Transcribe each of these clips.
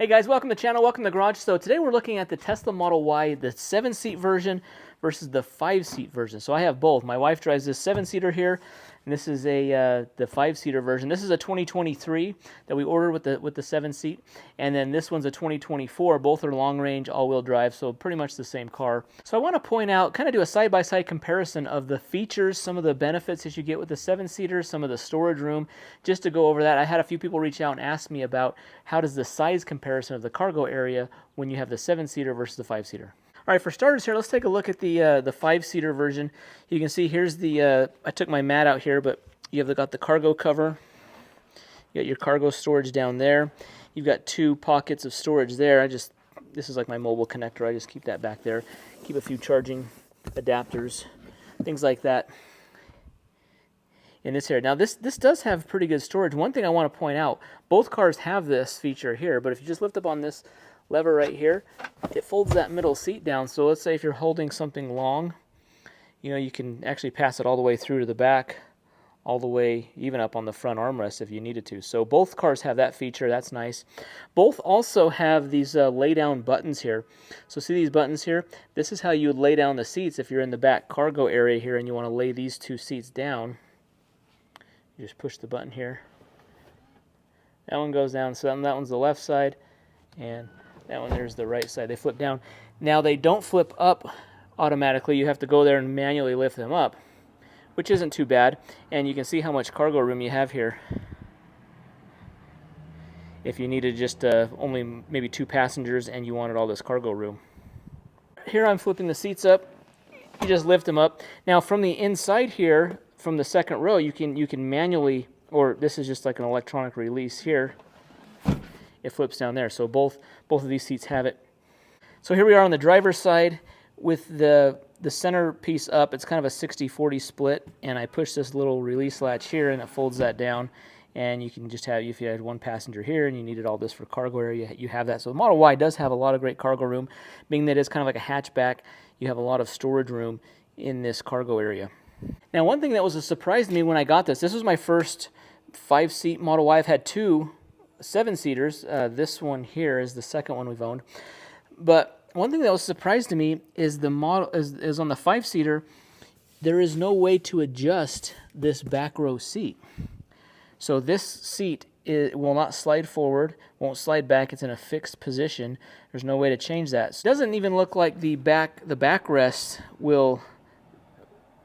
Hey guys, welcome to the channel, welcome to the garage. So today we're looking at the Tesla Model Y, the 7-seat version versus the 5-seat version. So I have both. My wife drives this 7-seater here, and this is the 5-seater version. This is a 2023 that we ordered with the 7-seat, and then this one's a 2024. Both are long-range, all-wheel drive, so pretty much the same car. So I want to point out, kind of do a side-by-side comparison of the features, some of the benefits that you get with the 7-seater, some of the storage room, just to go over that. I had a few people reach out and ask me about how does the size comparison of the cargo area when you have the 7-seater versus the 5-seater. All right, for starters here, let's take a look at the 5-seater version. You can see here's the, I took my mat out here, but you've got the cargo cover. You got your cargo storage down there. You've got two pockets of storage there. This is like my mobile connector. I just keep that back there. Keep a few charging adapters, things like that in this area. Now this does have pretty good storage. One thing I want to point out, both cars have this feature here, but if you just lift up on this lever right here, it folds that middle seat down. So let's say if you're holding something long, you can actually pass it all the way through to the back, all the way even up on the front armrest if you needed to. So both cars have that feature. That's nice. Both also have these lay down buttons here. So see these buttons here? This is how you would lay down the seats if you're in the back cargo area here and you want to lay these two seats down. You just push the button here. That one goes down, so that one's the left side, and that one there's the right side. They flip down. Now they don't flip up automatically. You have to go there and manually lift them up, which isn't too bad. And you can see how much cargo room you have here. If you needed just only maybe 2 passengers and you wanted all this cargo room. Here I'm flipping the seats up. You just lift them up. Now from the inside here, from the second row, you can manually, or this is just like an electronic release here. It flips down there. So both of these seats have it. So here we are on the driver's side with the center piece up. It's kind of a 60-40 split, and I push this little release latch here, and it folds that down. And you can just have, if you had one passenger here and you needed all this for cargo area, you have that. So the Model Y does have a lot of great cargo room, being that it's kind of like a hatchback. You have a lot of storage room in this cargo area. Now, one thing that was a surprise to me when I got this was my first 5-seat Model Y. I've had 2 7-seaters. This one here is the second one we've owned. But one thing that was a surprise to me is the model is on the 5-seater, there is no way to adjust this back row seat. So this seat will not slide forward, won't slide back. It's in a fixed position. There's no way to change that. So it doesn't even look like the backrest will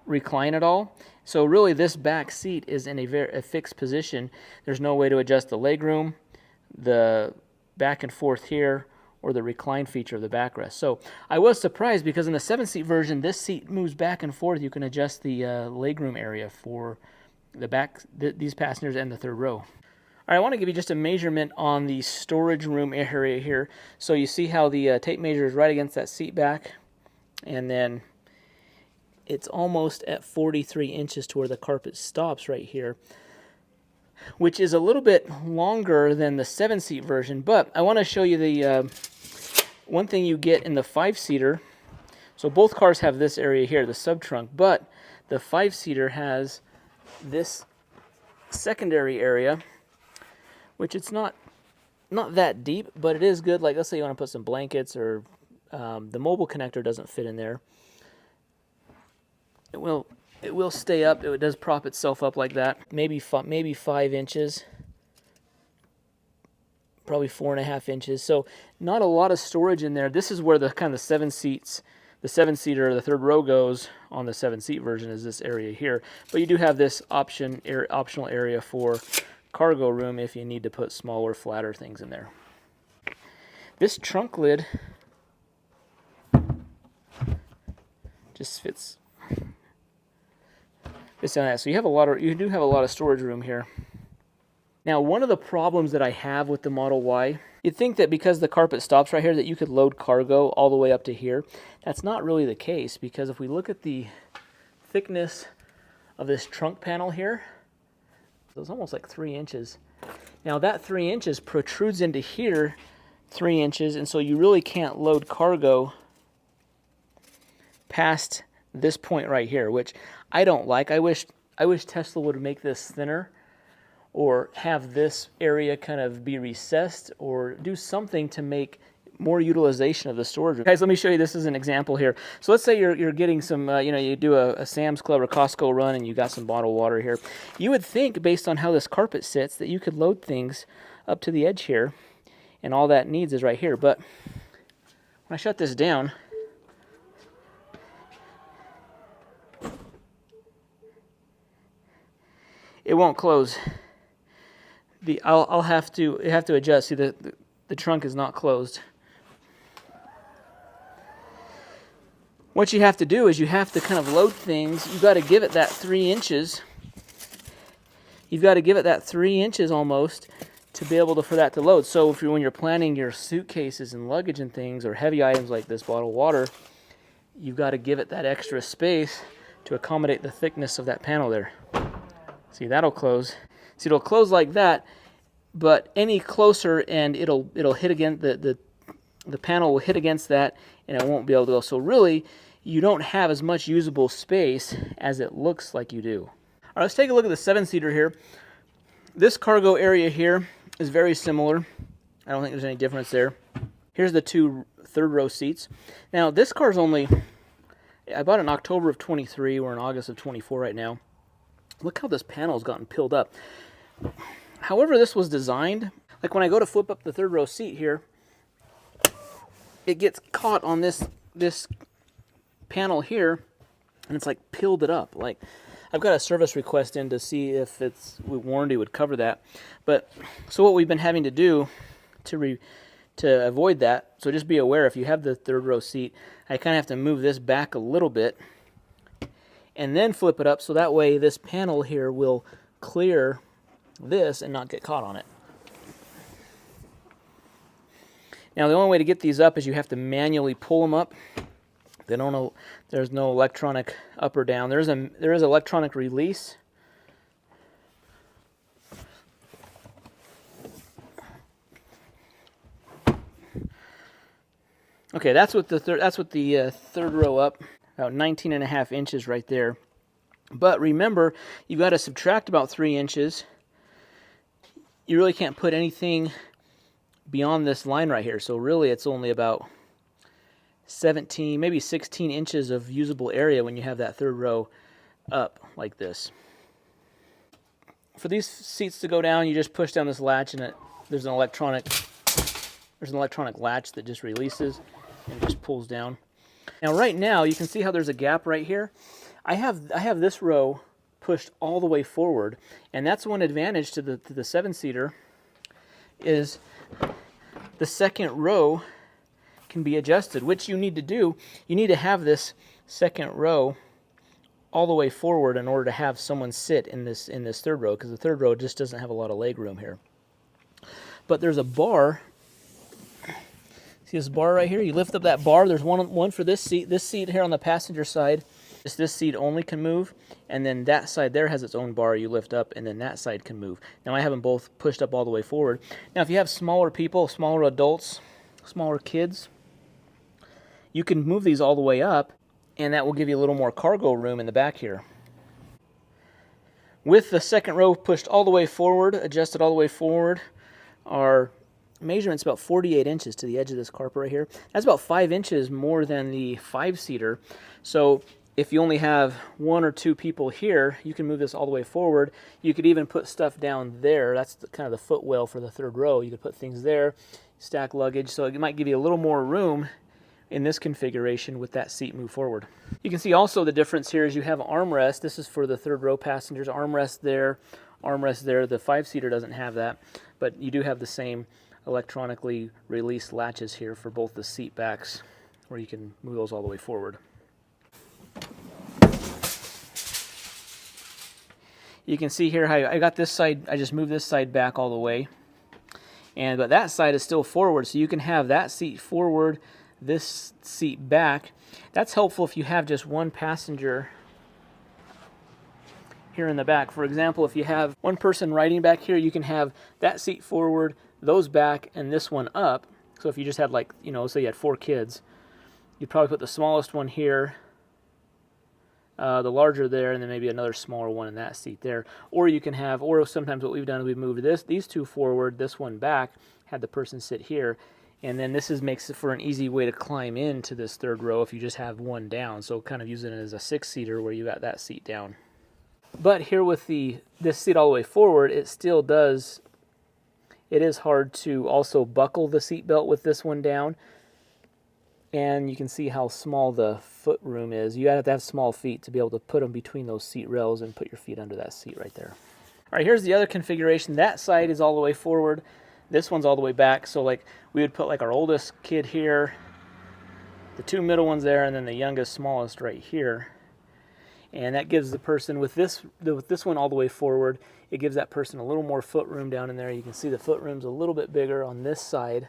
recline at all. So really this back seat is in a fixed position. There's no way to adjust the legroom, the back and forth here, or the recline feature of the backrest. So I was surprised because in the 7-seat version, this seat moves back and forth. You can adjust the legroom area for the back, these passengers and the third row. All right, I want to give you just a measurement on the storage room area here. So you see how the tape measure is right against that seat back, and then it's almost at 43 inches to where the carpet stops right here, which is a little bit longer than the 7-seat version. But I want to show you the one thing you get in the 5-seater. So both cars have this area here, the sub-trunk, but the 5-seater has this secondary area, which it's not that deep, but it is good. Like, let's say you want to put some blankets, or the mobile connector doesn't fit in there. It will stay up. It does prop itself up like that. Maybe 5 inches. Probably 4.5 inches. So not a lot of storage in there. This is where the kind of 7-seater, the third row goes on the 7-seat version, is this area here. But you do have this optional area for cargo room if you need to put smaller, flatter things in there. This trunk lid just fits on that. So you do have a lot of storage room here. Now, one of the problems that I have with the Model Y, you'd think that because the carpet stops right here that you could load cargo all the way up to here. That's not really the case, because if we look at the thickness of this trunk panel here, it's almost like 3 inches. Now that 3 inches protrudes into here 3 inches, and so you really can't load cargo past this point right here, which I don't like. I wish Tesla would make this thinner, or have this area kind of be recessed, or do something to make more utilization of the storage room. Guys, let me show you, this is an example here. So let's say you're getting some, you do a Sam's Club or Costco run and you got some bottled water here. You would think, based on how this carpet sits, that you could load things up to the edge here, and all that needs is right here. But when I shut this down, it won't close. I'll have to adjust. See, the trunk is not closed. What you have to do is you have to kind of load things. You've got to give it that 3 inches. You've got to give it that 3 inches almost to be able for that to load. So when you're planning your suitcases and luggage and things, or heavy items like this bottled water, you've got to give it that extra space to accommodate the thickness of that panel there. See, that'll close. See, it'll close like that, but any closer and it'll hit against the panel will hit against that, and it won't be able to go. So really, you don't have as much usable space as it looks like you do. All right, let's take a look at the 7-seater here. This cargo area here is very similar. I don't think there's any difference there. Here's the 2 third-row seats. Now, this car's only, I bought it in October of 23. We're in August of 24 right now. Look how this panel's gotten peeled up. However this was designed, like when I go to flip up the 3rd-row seat here, it gets caught on this panel here, and it's like peeled it up. Like, I've got a service request in to see if warranty would cover that. But so what we've been having to do to avoid that, so just be aware, if you have the 3rd-row seat, I kind of have to move this back a little bit and then flip it up, so that way this panel here will clear this and not get caught on it. Now, the only way to get these up is you have to manually pull them up. There's no electronic up or down. There is electronic release. Okay, that's what the 3rd row up, about 19.5 inches right there. But remember, you've got to subtract about 3 inches. You really can't put anything beyond this line right here. So really, it's only about 17, maybe 16 inches of usable area when you have that 3rd row up like this. For these seats to go down, you just push down this latch, and there's an electronic latch that just releases and just pulls down. Now, right now, you can see how there's a gap right here. I have this row pushed all the way forward, and that's one advantage to the 7-seater is the 2nd row can be adjusted. Which you need to do, you need to have this 2nd row all the way forward in order to have someone sit in this 3rd row, because the 3rd row just doesn't have a lot of leg room here. But there's a bar. See this bar right here? You lift up that bar. There's one for this seat. This seat here on the passenger side, this seat only can move, and then that side there has its own bar you lift up, and then that side can move. Now, I have them both pushed up all the way forward. Now, if you have smaller people, smaller adults, smaller kids, you can move these all the way up, and that will give you a little more cargo room in the back here. With the 2nd row pushed all the way forward, adjusted all the way forward, our measurement's about 48 inches to the edge of this carpet right here. That's about 5 inches more than the 5-seater. So if you only have 1 or 2 people here, you can move this all the way forward. You could even put stuff down there. That's kind of the footwell for the 3rd row. You could put things there, stack luggage. So it might give you a little more room in this configuration with that seat move forward. You can see also the difference here is you have armrest. This is for the 3rd row passengers. Armrest there, armrest there. The 5-seater doesn't have that, but you do have the same electronically released latches here for both the seat backs, where you can move those all the way forward. You can see here how I got this side, I just moved this side back all the way, but that side is still forward, so you can have that seat forward, this seat back. That's helpful if you have just one passenger here in the back. For example, if you have one person riding back here, you can have that seat forward, those back, and this one up. So if you just had, like, say you had 4 kids, you'd probably put the smallest one here, the larger there, and then maybe another smaller one in that seat there. Or you can have, or sometimes what we've done is we've moved these two forward, this one back, had the person sit here, and then this makes it for an easy way to climb into this third row if you just have one down. So kind of using it as a 6-seater where you got that seat down. But here with this seat all the way forward, it still does, it is hard to also buckle the seat belt with this one down. And you can see how small the foot room is. You have to have small feet to be able to put them between those seat rails and put your feet under that seat right there. All right, here's the other configuration. That side is all the way forward. This one's all the way back. So like we would put like our oldest kid here, the two middle ones there, and then the youngest, smallest right here. And that gives the person with this one all the way forward, it gives that person a little more foot room down in there. You can see the foot room's a little bit bigger on this side,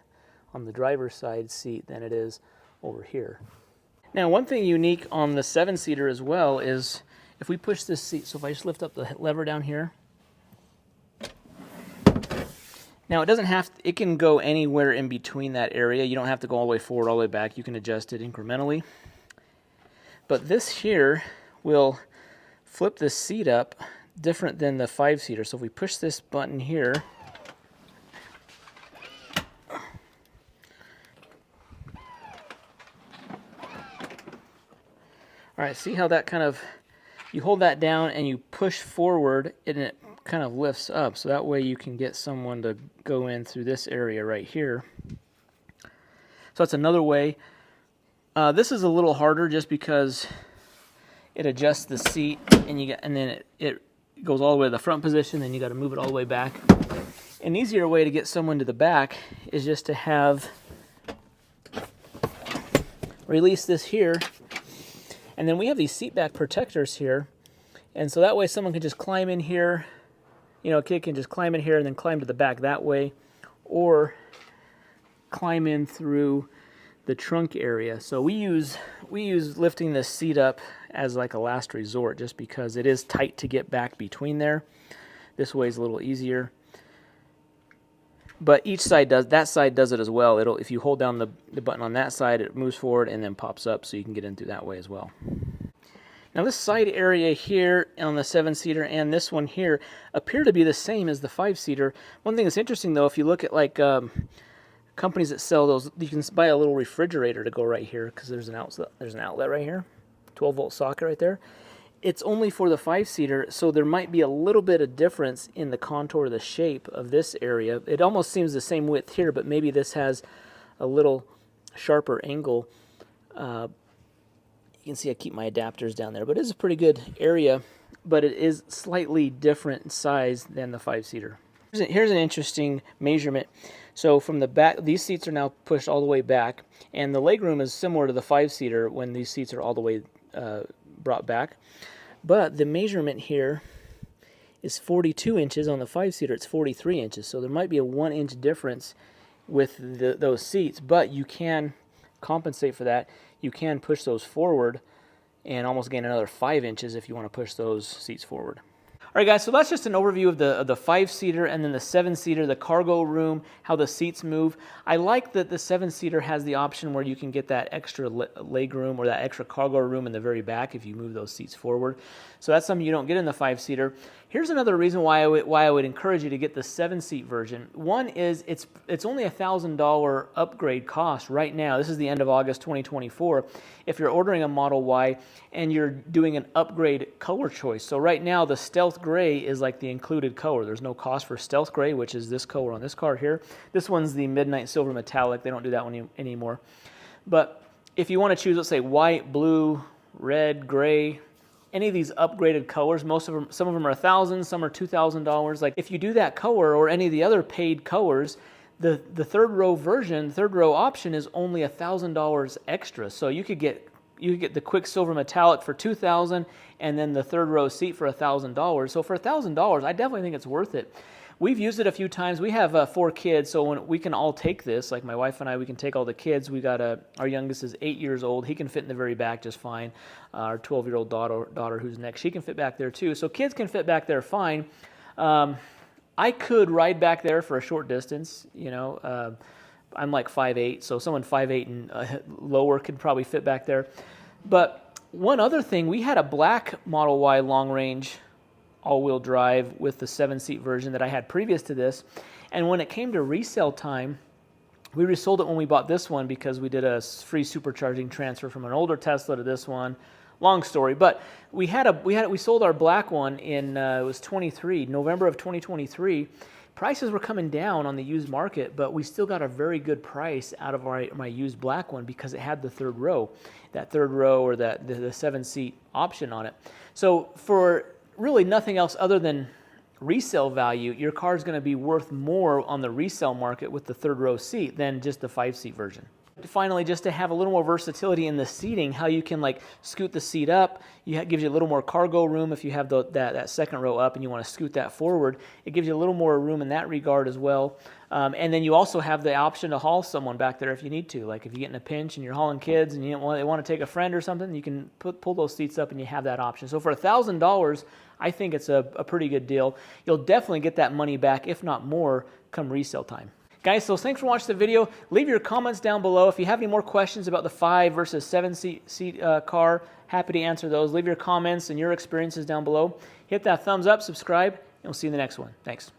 on the driver's side seat, than it is over here. Now, one thing unique on the 7-seater as well is if we push this seat, so if I just lift up the lever down here, now it can go anywhere in between that area. You don't have to go all the way forward, all the way back. You can adjust it incrementally. But this here will flip this seat up different than the 5-seater. So if we push this button here, all right, see how that kind of, you hold that down and you push forward and it kind of lifts up. So that way you can get someone to go in through this area right here. So that's another way. This is a little harder just because it adjusts the seat and then it goes all the way to the front position, then you got to move it all the way back. An easier way to get someone to the back is just to release this here. And then we have these seat back protectors here. And so that way someone can just climb in here. You know, a kid can just climb in here and then climb to the back that way. Or climb in through the trunk area. So we use lifting this seat up as like a last resort just because it is tight to get back between there. This way is a little easier. But each side that side does it as well. If you hold down the button on that side, it moves forward and then pops up so you can get in through that way as well. Now this side area here on the 7-seater and this one here appear to be the same as the 5-seater. One thing that's interesting though, if you look at like companies that sell those, you can buy a little refrigerator to go right here because there's an outlet right here, 12-volt socket right there. It's only for the 5-seater, so there might be a little bit of difference in the contour of the shape of this area. It almost seems the same width here, but maybe this has a little sharper angle. You can see I keep my adapters down there, but it's a pretty good area, but it is slightly different size than the 5-seater. Here's an interesting measurement. So from the back, these seats are now pushed all the way back, and the legroom is similar to the 5-seater when these seats are all the way brought back. But the measurement here is 42 inches. On the 5-seater, it's 43 inches. So there might be a 1-inch difference with those seats, but you can compensate for that. You can push those forward and almost gain another 5 inches if you want to push those seats forward. All right, guys, so that's just an overview of the 5-seater and then the 7-seater, the cargo room, how the seats move. I like that the 7-seater has the option where you can get that extra leg room or that extra cargo room in the very back if you move those seats forward. So that's something you don't get in the 5-seater. Here's another reason why I would encourage you to get the 7-seat version. One is it's only a $1,000 upgrade cost right now. This is the end of August 2024. If you're ordering a Model Y and you're doing an upgrade color choice. So right now the Stealth Gray is like the included color. There's no cost for Stealth Gray, which is this color on this car here. This one's the Midnight Silver Metallic. They don't do that one anymore. But if you want to choose, let's say white, blue, red, gray, any of these upgraded colors, some of them are $1,000, some are $2,000. Like if you do that color or any of the other paid colors, the third row version, third row option is only $1,000 extra. So you could get the Quicksilver Metallic for $2,000 and then the third row seat for $1,000. So for $1,000, I definitely think it's worth it. We've used it a few times. We have 4 kids, so when we can all take this, like my wife and I, we can take all the kids. We got our youngest is 8 years old. He can fit in the very back just fine. Our 12-year-old daughter who's next, she can fit back there too. So kids can fit back there fine. I could ride back there for a short distance. You know, I'm like 5'8", so someone 5'8" and lower could probably fit back there. But One other thing, we had a black Model Y long range all-wheel drive with the 7-seat version that I had previous to this, and when it came to resale time, we resold it when we bought this one because we did a free supercharging transfer from an older Tesla to this one. Long story, but we sold our black one in it was November of 2023. Prices were coming down on the used market, but we still got a very good price out of my used black one because it had the third row, or the 7-seat option on it. So for really nothing else other than resale value, your car is going to be worth more on the resale market with the third row seat than just the 5-seat version. Finally, just to have a little more versatility in the seating, how you can like scoot the seat up, gives you a little more cargo room if you have that second row up and you want to scoot that forward. It gives you a little more room in that regard as well. And then you also have the option to haul someone back there if you need to. Like if you get in a pinch and you're hauling kids and they want to take a friend or something, you can pull those seats up and you have that option. So for $1,000, I think it's a pretty good deal. You'll definitely get that money back, if not more, come resale time. Guys, so thanks for watching the video. Leave your comments down below. If you have any more questions about the 5 versus 7-seat car, happy to answer those. Leave your comments and your experiences down below. Hit that thumbs up, subscribe, and we'll see you in the next one. Thanks.